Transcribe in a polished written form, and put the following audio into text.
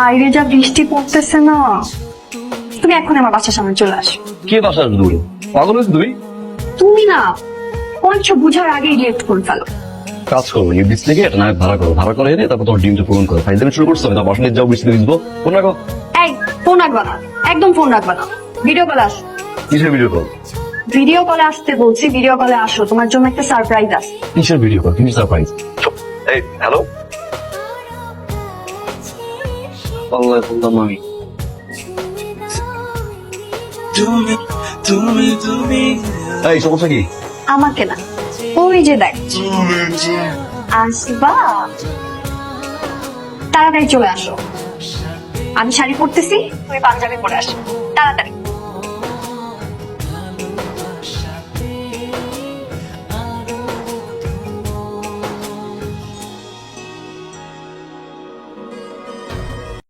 বাইরে যা বৃষ্টি পড়তেছে না, তুমি এখন আমার বাসার সামনে চলে আসো। কে বাসা আসবে? পাগল হয়েছে তুই? তুমি না অনেক বুঝার আগেই রিয়েক্ট করে ফেলো। কাজ করবো, এই বীজ থেকে এটা না ভাড়া করে এনে তারপর তোমার ডিমটা পূরণ করে ফাইজলামি শুরু করছো। তা বাসা নিয়ে যাও, বৃষ্টি ভিজবো। কোন রাখো? এই ফোন রাখবা না, একদম ফোন রাখবা না। ভিডিও কলে আসো। কিসের ভিডিও কল? ভিডিও কলে আসতে বলছি, ভিডিও কলে আসো, তোমার জন্য একটা সারপ্রাইজ আছে। কিসের ভিডিও কল? কিসের সারপ্রাইজ? এই হ্যালো, আল্লাহ বললাম আমি। এই সমস্যা কি? আমাকে না, ওই যে দেখ। আসবা, তাড়াতাড়ি চলে আসো। আমি শাড়ি পরতেছি, তুমি পাঞ্জাবি পরে আসো।